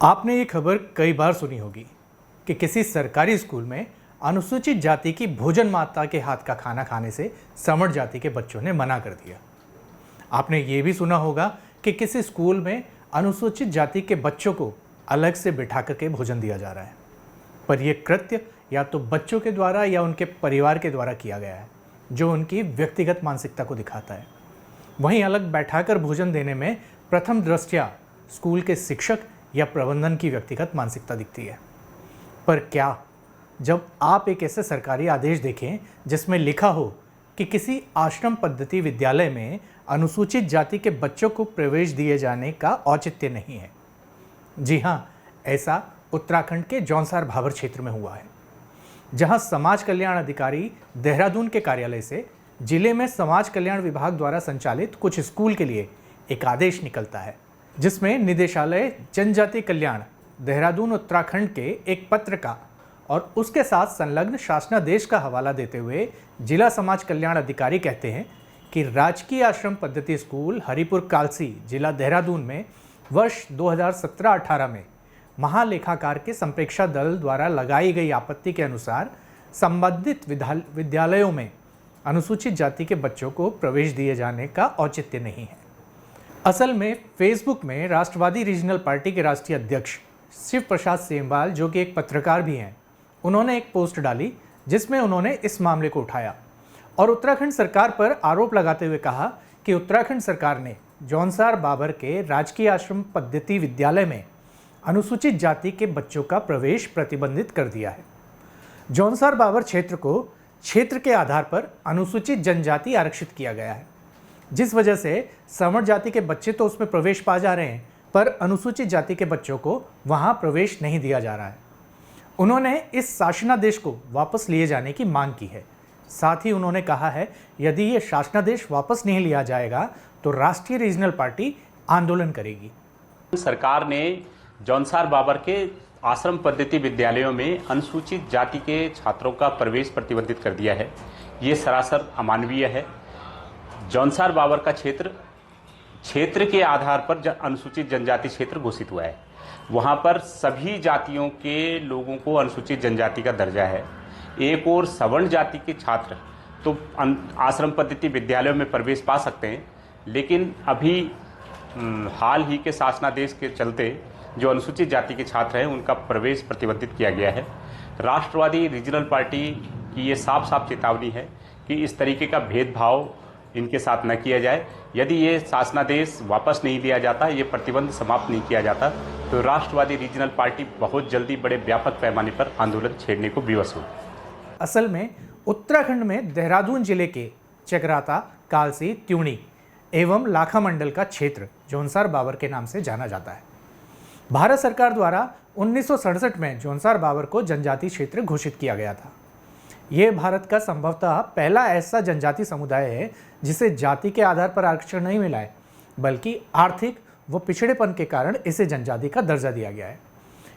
आपने ये खबर कई बार सुनी होगी कि किसी सरकारी स्कूल में अनुसूचित जाति की भोजन माता के हाथ का खाना खाने से समर्थ जाति के बच्चों ने मना कर दिया। आपने ये भी सुना होगा कि किसी स्कूल में अनुसूचित जाति के बच्चों को अलग से बिठा करके भोजन दिया जा रहा है, पर यह कृत्य या तो बच्चों के द्वारा या उनके परिवार के द्वारा किया गया है, जो उनकी व्यक्तिगत मानसिकता को दिखाता है। वहीं अलग बैठाकर भोजन देने में प्रथम दृष्टया स्कूल के शिक्षक या प्रबंधन की व्यक्तिगत मानसिकता दिखती है। पर क्या जब आप एक ऐसे सरकारी आदेश देखें जिसमें लिखा हो कि किसी आश्रम पद्धति विद्यालय में अनुसूचित जाति के बच्चों को प्रवेश दिए जाने का औचित्य नहीं है? जी हाँ, ऐसा उत्तराखंड के जौनसार भाबर क्षेत्र में हुआ है, जहां समाज कल्याण अधिकारी देहरादून के कार्यालय से जिले में समाज कल्याण विभाग द्वारा संचालित कुछ स्कूल के लिए एक आदेश निकलता है, जिसमें निदेशालय जनजाति कल्याण देहरादून उत्तराखंड के एक पत्र का और उसके साथ संलग्न शासनादेश का हवाला देते हुए जिला समाज कल्याण अधिकारी कहते हैं कि राजकीय आश्रम पद्धति स्कूल हरिपुर कालसी जिला देहरादून में वर्ष 2017-18 में महालेखाकार के संप्रेक्षा दल द्वारा लगाई गई आपत्ति के अनुसार संबंधित विद्यालयों में अनुसूचित जाति के बच्चों को प्रवेश दिए जाने का औचित्य नहीं है। असल में फेसबुक में राष्ट्रवादी रीजनल पार्टी के राष्ट्रीय अध्यक्ष शिव प्रसाद सेमवाल, जो कि एक पत्रकार भी हैं, उन्होंने एक पोस्ट डाली जिसमें उन्होंने इस मामले को उठाया और उत्तराखंड सरकार पर आरोप लगाते हुए कहा कि उत्तराखंड सरकार ने जौनसार भाबर के राजकीय आश्रम पद्धति विद्यालय में अनुसूचित जाति के बच्चों का प्रवेश प्रतिबंधित कर दिया है। जौनसार भाबर क्षेत्र को क्षेत्र के आधार पर अनुसूचित जनजाति आरक्षित किया गया है, जिस वजह से समर्थ जाति के बच्चे तो उसमें प्रवेश पा जा रहे हैं, पर अनुसूचित जाति के बच्चों को वहां प्रवेश नहीं दिया जा रहा है। उन्होंने इस शासनादेश को वापस लिए जाने की मांग की है। साथ ही उन्होंने कहा है, यदि ये शासनादेश वापस नहीं लिया जाएगा तो राष्ट्रीय रीजनल पार्टी आंदोलन करेगी। सरकार ने जौनसार भाबर के आश्रम पद्धति विद्यालयों में अनुसूचित जाति के छात्रों का प्रवेश प्रतिबंधित कर दिया है। ये सरासर अमानवीय है। जौनसार भाबर का क्षेत्र के आधार पर अनुसूचित जनजाति क्षेत्र घोषित हुआ है। वहाँ पर सभी जातियों के लोगों को अनुसूचित जनजाति का दर्जा है। एक और सवर्ण जाति के छात्र तो आश्रम पद्धति विद्यालयों में प्रवेश पा सकते हैं, लेकिन अभी हाल ही के शासनादेश के चलते जो अनुसूचित जाति के छात्र हैं उनका प्रवेश प्रतिबंधित किया गया है। राष्ट्रवादी रीजनल पार्टी की ये साफ साफ चेतावनी है कि इस तरीके का भेदभाव इनके साथ न किया जाए। यदि ये शासनादेश वापस नहीं लिया जाता, ये प्रतिबंध समाप्त नहीं किया जाता, तो राष्ट्रवादी रीजनल पार्टी बहुत जल्दी बड़े व्यापक पैमाने पर आंदोलन छेड़ने को विवश हो। असल में उत्तराखंड में देहरादून जिले के चकराता, कालसी, त्यूणी एवं लाखा मंडल का क्षेत्र जौनसार भाबर के नाम से जाना जाता है। भारत सरकार द्वारा 1967 में जौनसार भाबर को जनजाति क्षेत्र घोषित किया गया था। ये भारत का संभवतः पहला ऐसा जनजाति समुदाय है जिसे जाति के आधार पर आरक्षण नहीं मिला है, बल्कि आर्थिक व पिछड़ेपन के कारण इसे जनजाति का दर्जा दिया गया है।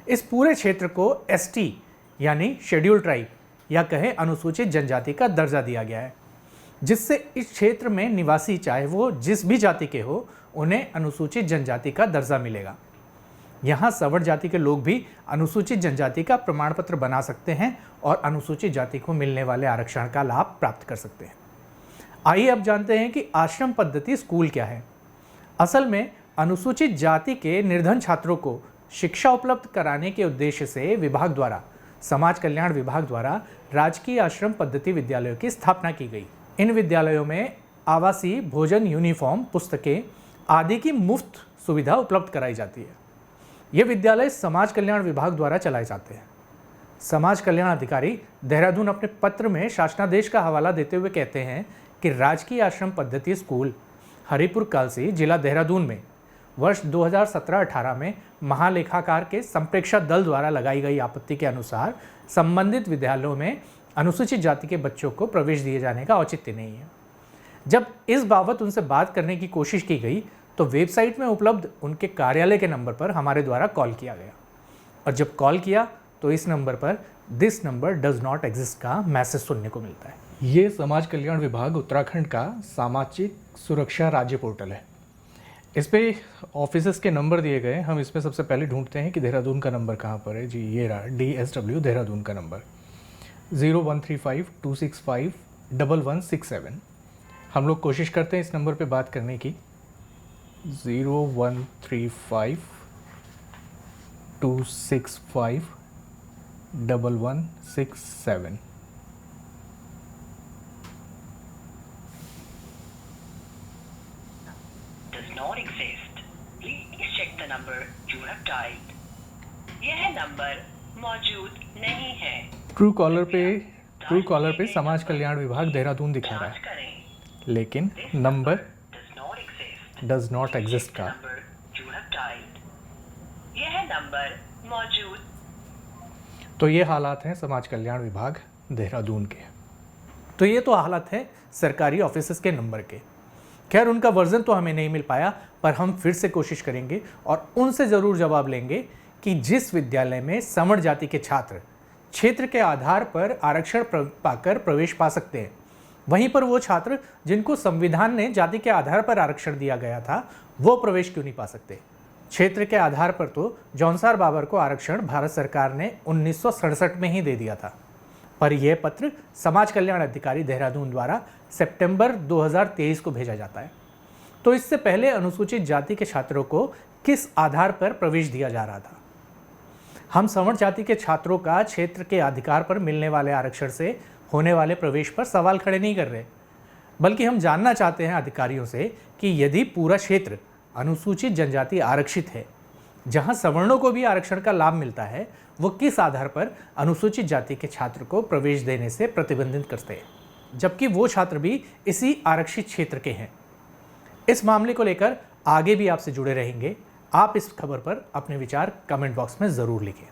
इस पूरे क्षेत्र को एसटी यानी शेड्यूल ट्राइब या कहें अनुसूचित जनजाति का दर्जा दिया गया है, जिससे इस क्षेत्र में निवासी चाहे वो जिस भी जाति के हो, उन्हें अनुसूचित जनजाति का दर्जा मिलेगा। यहाँ सवर्ण जाति के लोग भी अनुसूचित जनजाति का प्रमाण पत्र बना सकते हैं और अनुसूचित जाति को मिलने वाले आरक्षण का लाभ प्राप्त कर सकते हैं। आइए अब जानते हैं कि आश्रम पद्धति स्कूल क्या है। असल में अनुसूचित जाति के निर्धन छात्रों को शिक्षा उपलब्ध कराने के उद्देश्य से विभाग द्वारा समाज कल्याण विभाग द्वारा राजकीय आश्रम पद्धति विद्यालयों की स्थापना की गई। इन विद्यालयों में आवासीय, भोजन, यूनिफॉर्म, पुस्तकें आदि की मुफ्त सुविधा उपलब्ध कराई जाती है। ये विद्यालय समाज कल्याण विभाग द्वारा चलाए जाते हैं। समाज कल्याण अधिकारी देहरादून अपने पत्र में शासनादेश का हवाला देते हुए कहते हैं कि राजकीय आश्रम पद्धति स्कूल हरिपुर कालसी जिला देहरादून में वर्ष 2017-18 में महालेखाकार के संप्रेक्षा दल द्वारा लगाई गई आपत्ति के अनुसार संबंधित विद्यालयों में अनुसूचित जाति के बच्चों को प्रवेश दिए जाने का औचित्य नहीं है। जब इस बाबत उनसे बात करने की कोशिश की गई तो वेबसाइट में उपलब्ध उनके कार्यालय के नंबर पर हमारे द्वारा कॉल किया गया, और जब कॉल किया तो इस नंबर पर this number does not exist का मैसेज सुनने को मिलता है। ये समाज कल्याण विभाग उत्तराखंड का सामाजिक सुरक्षा राज्य पोर्टल है। इस पे ऑफिसेस के नंबर दिए गए हैं। हम इसमें सबसे पहले ढूंढते हैं कि देहरादून का नंबर कहाँ पर है। जी ये रहा, DSW देहरादून का नंबर 0135-265-1167। हम लोग कोशिश करते हैं इस नंबर पे बात करने की। 0135-265-1167। does not exist. Please check the number you have dialed. यह नंबर मौजूद नहीं है। ट्रू कॉलर पे समाज कल्याण विभाग देहरादून दिखा रहा जांच है, करें। लेकिन number does not exist. Does not exist का। Number you have dialed. यह नंबर मौजूद तो ये हालात हैं समाज कल्याण विभाग देहरादून के। तो ये तो हालत है सरकारी ऑफिसेस के नंबर के। खैर उनका वर्जन तो हमें नहीं मिल पाया, पर हम फिर से कोशिश करेंगे और उनसे ज़रूर जवाब लेंगे कि जिस विद्यालय में सवर्ण जाति के छात्र क्षेत्र के आधार पर आरक्षण पाकर प्रवेश पा सकते हैं, वहीं पर वो छात्र जिनको संविधान ने जाति के आधार पर आरक्षण दिया गया था, वो प्रवेश क्यों नहीं पा सकते। क्षेत्र के आधार पर तो जौनसार बाबर को आरक्षण भारत सरकार ने 1967 में ही दे दिया था, पर यह पत्र समाज कल्याण अधिकारी देहरादून द्वारा सितंबर 2023 को भेजा जाता है। तो इससे पहले अनुसूचित जाति के छात्रों को किस आधार पर प्रवेश दिया जा रहा था। हम सवर्ण जाति के छात्रों का क्षेत्र के अधिकार पर मिलने वाले आरक्षण से होने वाले प्रवेश पर सवाल खड़े नहीं कर रहे, बल्कि हम जानना चाहते हैं अधिकारियों से कि यदि पूरा क्षेत्र अनुसूचित जनजाति आरक्षित है, जहां सवर्णों को भी आरक्षण का लाभ मिलता है, वो किस आधार पर अनुसूचित जाति के छात्र को प्रवेश देने से प्रतिबंधित करते हैं, जबकि वो छात्र भी इसी आरक्षित क्षेत्र के हैं। इस मामले को लेकर आगे भी आपसे जुड़े रहेंगे। आप इस खबर पर अपने विचार कमेंट बॉक्स में ज़रूर लिखें।